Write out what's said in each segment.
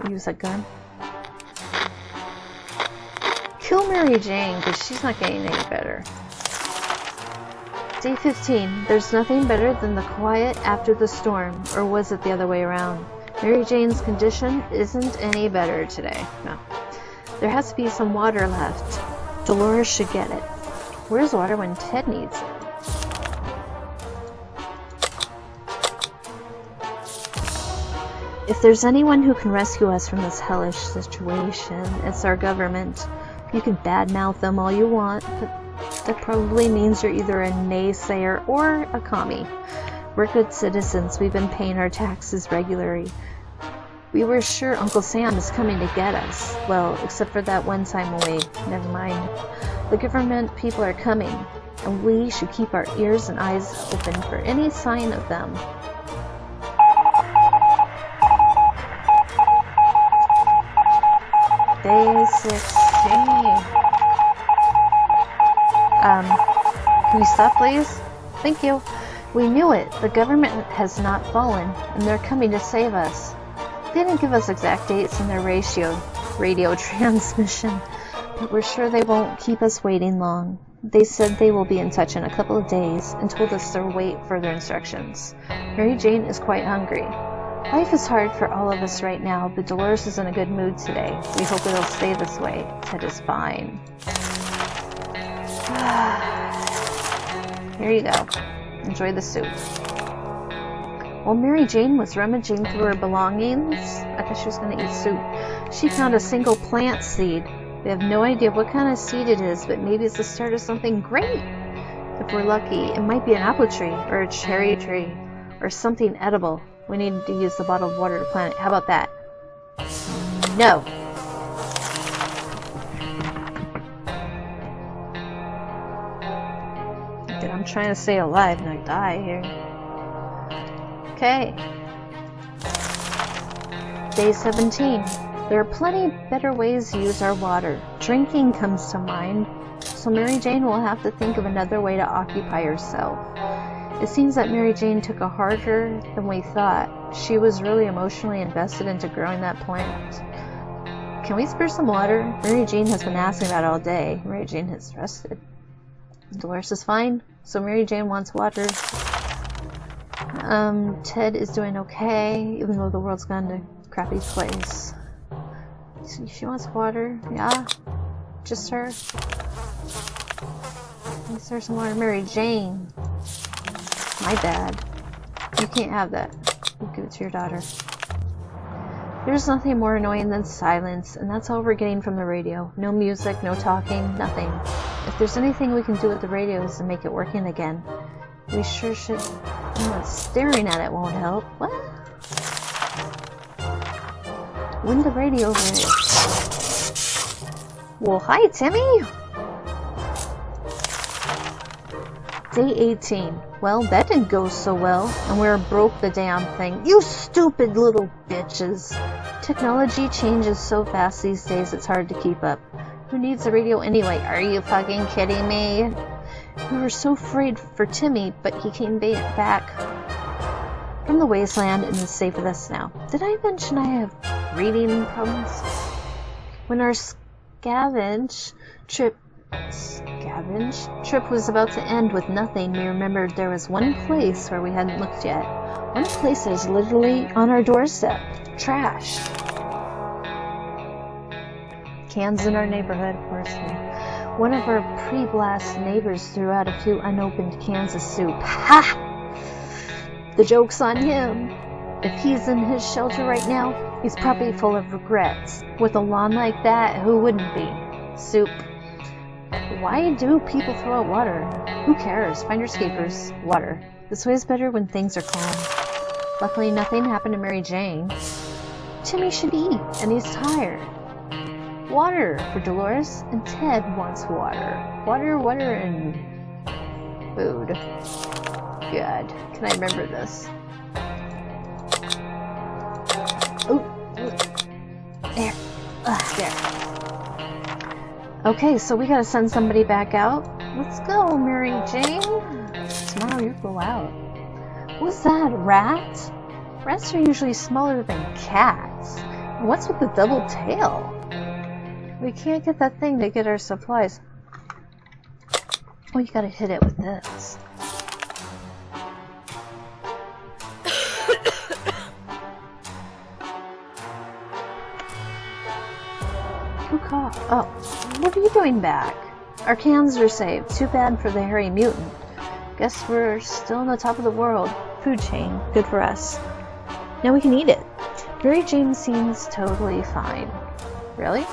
use that gun. Kill Mary Jane, because she's not getting any better. Day 15. There's nothing better than the quiet after the storm, or was it the other way around? Mary Jane's condition isn't any better today. No. There has to be some water left. Dolores should get it. Where's water when Ted needs it? If there's anyone who can rescue us from this hellish situation, it's our government. You can badmouth them all you want, but that probably means you're either a naysayer or a commie. We're good citizens. We've been paying our taxes regularly. We were sure Uncle Sam is coming to get us. Well, except for that one time away. Never mind. The government people are coming, and we should keep our ears and eyes open for any sign of them. Day 16. Can you stop, please? Thank you. We knew it. The government has not fallen, and they're coming to save us. They didn't give us exact dates in their radio transmission, but we're sure they won't keep us waiting long. They said they will be in touch in a couple of days, and told us to wait further instructions. Mary Jane is quite hungry. Life is hard for all of us right now, but Dolores is in a good mood today. We hope it'll stay this way. Ted is fine. Here you go. Enjoy the soup. While Mary Jane was rummaging through her belongings, I thought she was going to eat soup, she found a single plant seed. We have no idea what kind of seed it is, but maybe it's the start of something great. If we're lucky, it might be an apple tree, or a cherry tree, or something edible. We need to use the bottled water to plant it. How about that? No. I'm trying to stay alive and I die here. Okay. Day 17. There are plenty better ways to use our water. Drinking comes to mind, so Mary Jane will have to think of another way to occupy herself. It seems that Mary Jane took a harder than we thought. She was really emotionally invested into growing that plant. Can we spare some water? Mary Jane has been asking about it all day. Mary Jane has rested. Dolores is fine, so Mary Jane wants water. Ted is doing okay, even though the world's gone to a crappy place. She wants water, yeah? Just her? Let's serve some water. Mary Jane. My bad. You can't have that. You give it to your daughter. There's nothing more annoying than silence, and that's all we're getting from the radio. No music, no talking, nothing. If there's anything we can do with the radios to make it working again, we sure should. Staring at it won't help. What? When the radio rings. Well, hi, Timmy! Day 18. Well, that didn't go so well, and we're broke the damn thing. You stupid little bitches! Technology changes so fast these days, it's hard to keep up. Who needs a radio anyway? Are you fucking kidding me? We were so afraid for Timmy, but he came back from the wasteland and is safe with us now. Did I mention I have reading problems? When our scavenge trip was about to end with nothing, we remembered there was one place where we hadn't looked yet. One place that is literally on our doorstep. Trash. Cans in our neighborhood, of course. One of our pre-blast neighbors threw out a few unopened cans of soup. Ha! The joke's on him. If he's in his shelter right now, he's probably full of regrets. With a lawn like that, who wouldn't be? Soup. Why do people throw out water? Who cares? Finders keepers. Water. This way is better when things are calm. Luckily, nothing happened to Mary Jane. Timmy should eat, and he's tired. Water for Dolores, and Ted wants water. Water, and food. God, can I remember this? Oh, there. There. Okay, so we gotta send somebody back out. Let's go, Mary Jane. Tomorrow you go out. What's that, rat? Rats are usually smaller than cats. What's with the double tail? We can't get that thing to get our supplies. Oh, you gotta hit it with this. Who caught? Oh, what are you doing back? Our cans are saved. Too bad for the hairy mutant. Guess we're still on the top of the world. Food chain. Good for us. Now we can eat it. Mary Jane seems totally fine. Really?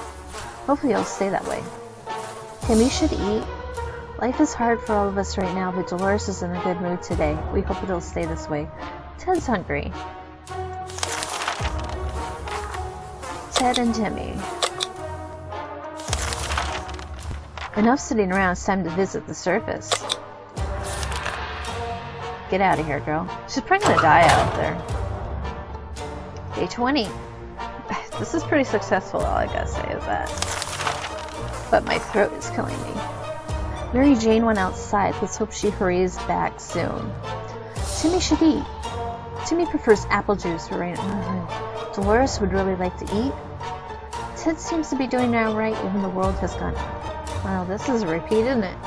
Hopefully it'll stay that way. Timmy should eat. Life is hard for all of us right now, but Dolores is in a good mood today. We hope it'll stay this way. Ted's hungry. Ted and Timmy. Enough sitting around, it's time to visit the surface. Get out of here, girl. She's probably gonna die out there. Day 20. This is pretty successful, all I gotta say is that. But my throat is killing me. Mary Jane went outside. Let's hope she hurries back soon. Timmy should eat. Timmy prefers apple juice right now. Dolores would really like to eat. Ted seems to be doing all right, even the world has gone. Wow, this is a repeat, isn't it?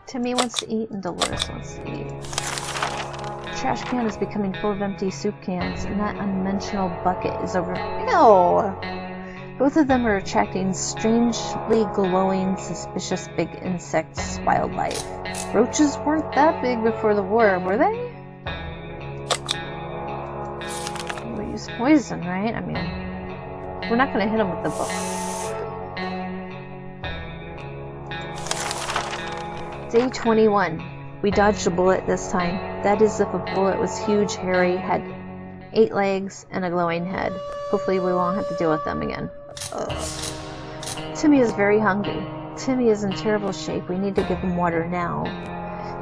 Timmy wants to eat and Dolores wants to eat. The trash can is becoming full of empty soup cans, and that unmentionable bucket is over. Ew! Both of them are attracting strangely glowing, suspicious big insects, wildlife. Roaches weren't that big before the war, were they? We use poison, right? I mean, we're not going to hit them with the book. Day 21. We dodged a bullet this time. That is if a bullet was huge, hairy, had 8 legs, and a glowing head. Hopefully we won't have to deal with them again. Ugh. Timmy is very hungry. Timmy is in terrible shape. We need to give him water now.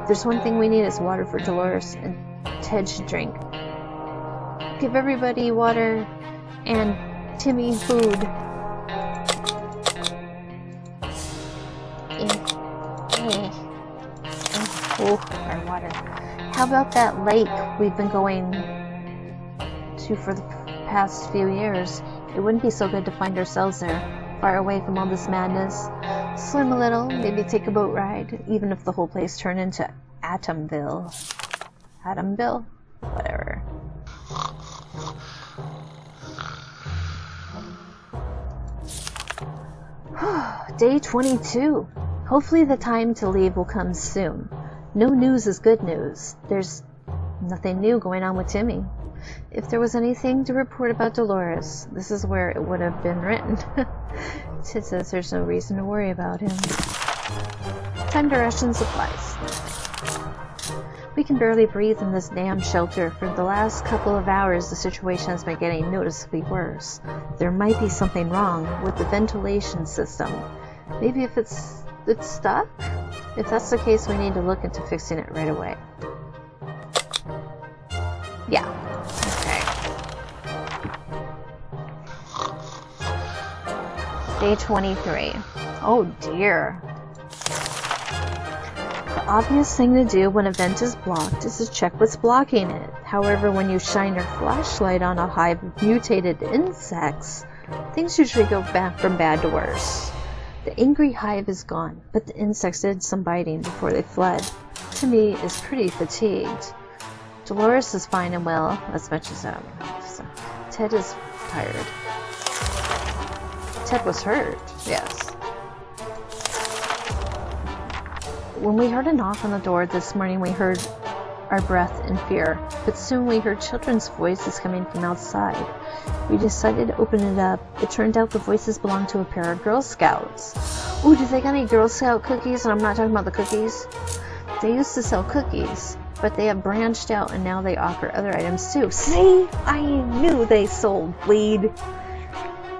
If there's one thing we need, is water for Dolores, and Ted should drink. Give everybody water and Timmy food. Oh, our water. How about that lake we've been going to for the past few years? It wouldn't be so good to find ourselves there, far away from all this madness. Swim a little, maybe take a boat ride, even if the whole place turned into Atomville. Atomville? Whatever. Day 22. Hopefully the time to leave will come soon. No news is good news. There's nothing new going on with Timmy. If there was anything to report about Dolores, this is where it would have been written. Ted says there's no reason to worry about him. Time to ration supplies. We can barely breathe in this damn shelter. For the last couple of hours, the situation has been getting noticeably worse. There might be something wrong with the ventilation system. Maybe if it's stuck? If that's the case, we need to look into fixing it right away. Yeah. Okay. Day 23. Oh dear. The obvious thing to do when a vent is blocked is to check what's blocking it. However, when you shine your flashlight on a hive of mutated insects, things usually go back from bad to worse. The angry hive is gone, but the insects did some biting before they fled. Timmy is pretty fatigued. Dolores is fine and well, as much as so Ted is tired. Ted was hurt, yes. When we heard a knock on the door this morning, we heard our breath in fear, but soon we heard children's voices coming from outside. We decided to open it up. It turned out the voices belonged to a pair of Girl Scouts. Ooh, do they got any Girl Scout cookies? And I'm not talking about the cookies. They used to sell cookies, but they have branched out and now they offer other items too. See? I knew they sold weed.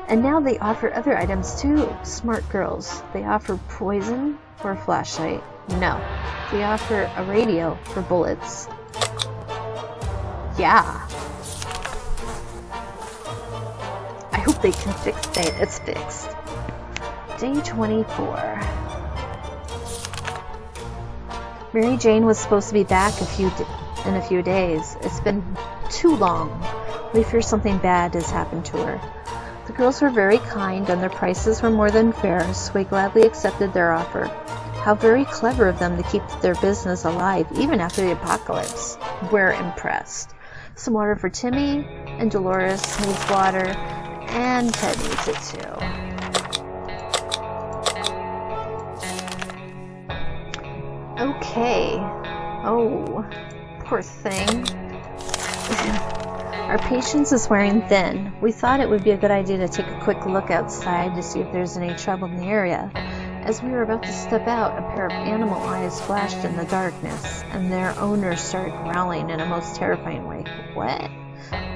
And now they offer other items too. Smart girls. They offer poison for a flashlight. No. They offer a radio for bullets. Yeah. I hope they can fix it. It's fixed. Day 24. Mary Jane was supposed to be back a few in a few days. It's been too long. We fear something bad has happened to her. The girls were very kind, and their prices were more than fair, so we gladly accepted their offer. How very clever of them to keep their business alive, even after the apocalypse. We're impressed. Some water for Timmy, and Dolores needs water, and Ted needs it too. Okay. Oh, poor thing. Our patience is wearing thin. We thought it would be a good idea to take a quick look outside to see if there's any trouble in the area. As we were about to step out, a pair of animal eyes flashed in the darkness, and their owner started growling in a most terrifying way. What?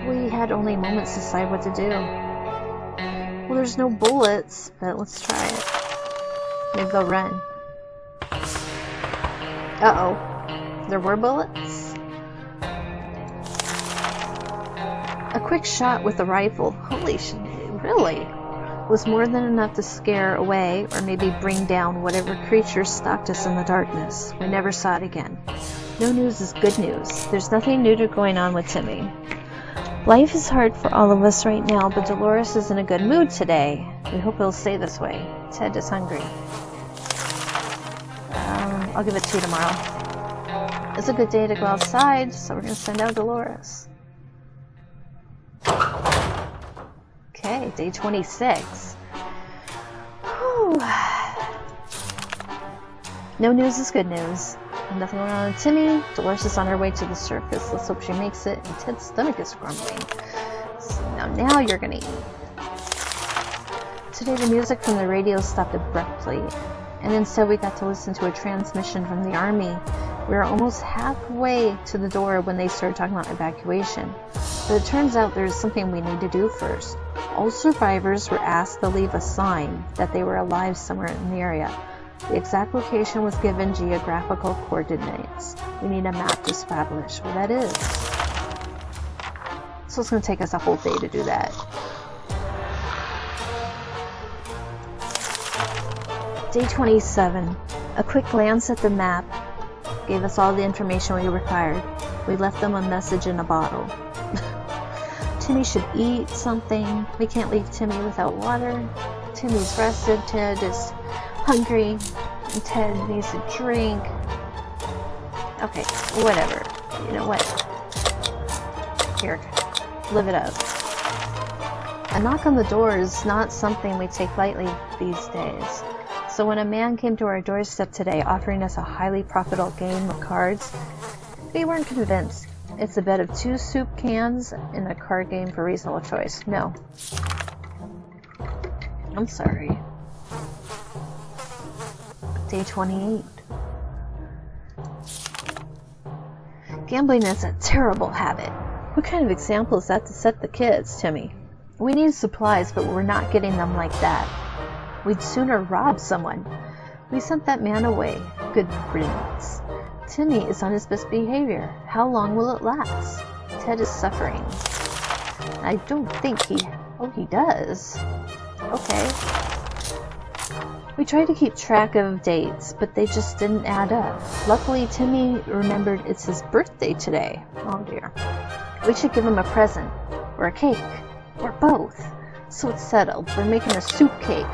We had only moments to decide what to do. Well, there's no bullets, but let's try it. Maybe they'll run. Uh-oh. There were bullets? A quick shot with the rifle, holy shit, really, was more than enough to scare away or maybe bring down whatever creature stalked us in the darkness. We never saw it again. No news is good news. There's nothing new going on with Timmy. Life is hard for all of us right now, but Dolores is in a good mood today. We hope it'll stay this way. Ted is hungry. I'll give it to you tomorrow. It's a good day to go outside, so we're going to send out Dolores. Okay, day 26. Whew. No news is good news. Nothing going on with Timmy. Dolores is on her way to the surface. Let's hope she makes it. And Ted's stomach is grumbling. So now you're going to eat. Today the music from the radio stopped abruptly, and instead we got to listen to a transmission from the army. We were almost halfway to the door when they started talking about evacuation. But it turns out there's something we need to do first. All survivors were asked to leave a sign that they were alive somewhere in the area. The exact location was given geographical coordinates. We need a map to establish where that is. So it's going to take us a whole day to do that. Day 27. A quick glance at the map gave us all the information we required. We left them a message in a bottle. Timmy should eat something. We can't leave Timmy without water. Timmy's rested. Ted is hungry. And Ted needs a drink. Okay, whatever. You know what? Here, live it up. A knock on the door is not something we take lightly these days. So when a man came to our doorstep today offering us a highly profitable game of cards, we weren't convinced. It's a bet of 2 soup cans in a card game for reasonable choice. No. I'm sorry. Day 28. Gambling is a terrible habit. What kind of example is that to set the kids, Timmy? We need supplies, but we're not getting them like that. We'd sooner rob someone. We sent that man away. Good riddance. Timmy is on his best behavior. How long will it last? Ted is suffering. I don't think he... Oh, he does. Okay. We tried to keep track of dates, but they just didn't add up. Luckily, Timmy remembered it's his birthday today. Oh dear. We should give him a present. Or a cake. Or both. So it's settled. We're making a soup cake.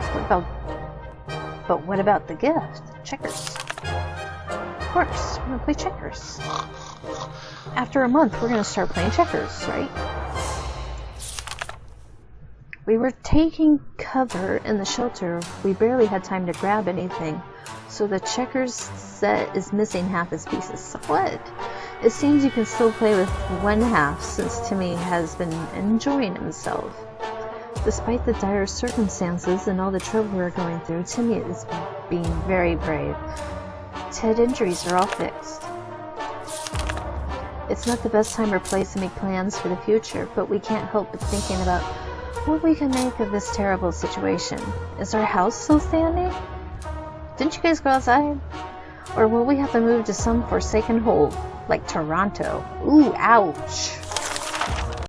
But what about the gift? Checkers. Of course, we're going to play checkers. After a month, we're going to start playing checkers, right? We were taking cover in the shelter. We barely had time to grab anything. So the checkers set is missing half its pieces. So what? It seems you can still play with one half since Timmy has been enjoying himself. Despite the dire circumstances and all the trouble we're going through, Timmy is being very brave. Ted injuries are all fixed. It's not the best time or place to make plans for the future, but we can't help but thinking about what we can make of this terrible situation. Is our house still standing? Didn't you guys go outside? Or will we have to move to some forsaken hole, like Toronto? Ooh, ouch!